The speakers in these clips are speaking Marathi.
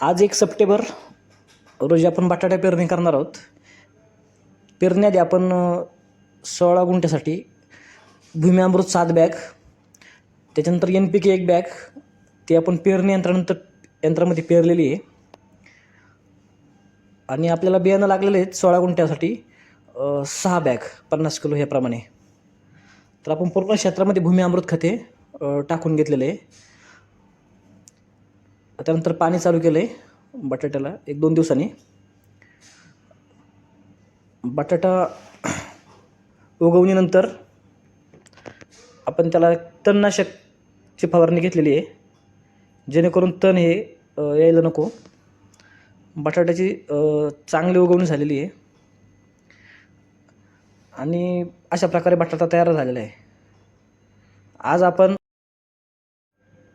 आज 1 सप्टेंबर रोजी आपण बटाटा पेरणी करणार आहोत. पेरण्याआधी आपण 16 गुंठ्यासाठी भूमी अमृत 7 बॅग, त्याच्यानंतर NPK 1 बॅग, ती आपण पेरणी यंत्रामध्ये पेरलेली आहे. आणि आपल्याला बियाणं लागलेले आहेत 16 गुंठ्यासाठी 6 बॅग 50 किलो ह्याप्रमाणे. तर आपण पूर्ण क्षेत्रामध्ये भूमी अमृत खते टाकून घेतलेले आहे. त्यानंतर पाणी चालू केलं आहे बटाट्याला 1-2 दिवसांनी. बटाटा उगवणीनंतर आपण त्याला तणनाशकची फवारणी घेतलेली आहे, जेणेकरून तण हे यायला नको. बटाट्याची चांगली उगवणी झालेली आहे आणि अशा प्रकारे बटाटा तयार झालेला आहे.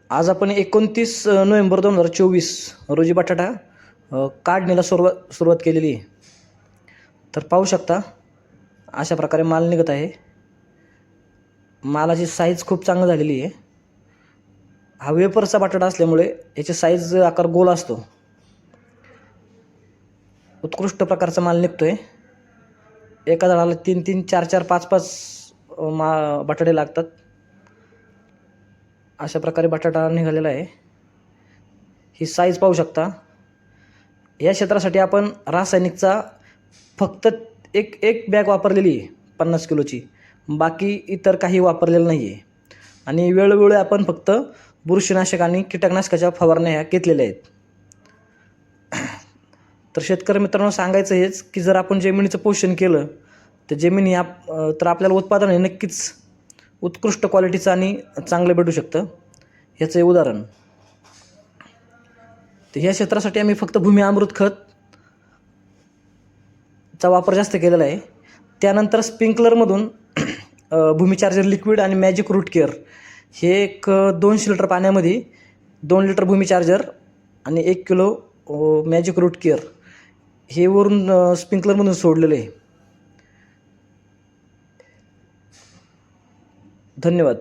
आज आपण 29 नोव्हेंबर 2024 रोजी बटाटा काढणीला सुरुवात केलेली आहे. तर पाहू शकता अशा प्रकारे माल निघत आहे. मालाची साईज खूप चांगली झालेली आहे. हा वेफरचा बटाटा असल्यामुळे याची साईज आकार गोल असतो. उत्कृष्ट प्रकारचा माल निघतोय. एका झाडाला 3-3, 4-4, 5-5 बटाटे लागतात. अशा प्रकारे बटाटा निघालेला आहे. ही साईज पाहू शकता. या क्षेत्रासाठी आपण रासायनिकचा फक्त एक बॅग वापरलेली आहे 50 किलोची, बाकी इतर काही वापरलेलं नाही आहे. आणि वेळोवेळी आपण फक्त बुरशीनाशक आणि कीटकनाशकाच्या फवारण्या ह्या घेतलेल्या आहेत. तर शेतकरी मित्रांनो, सांगायचं हेच की जर आपण जमिनीचं पोषण केलं तर जमीन तर आपल्याला उत्पादन हे नक्कीच उत्कृष्ट क्वालिटीचं आणि चांगलं भेटू शकतं. ह्याचं हे उदाहरण. तर ह्या क्षेत्रासाठी आम्ही फक्त भूमी अमृत खतचा वापर जास्त केलेला आहे. त्यानंतर स्प्रिंकलरमधून भूमी चार्जर लिक्विड आणि मॅजिक रूट केअर हे एक 200 लिटर पाण्यामध्ये 2 लिटर भूमी चार्जर आणि 1 किलो मॅजिक रूट केअर हे वरून स्प्रिंकलरमधून सोडलेलं आहे. धन्यवाद.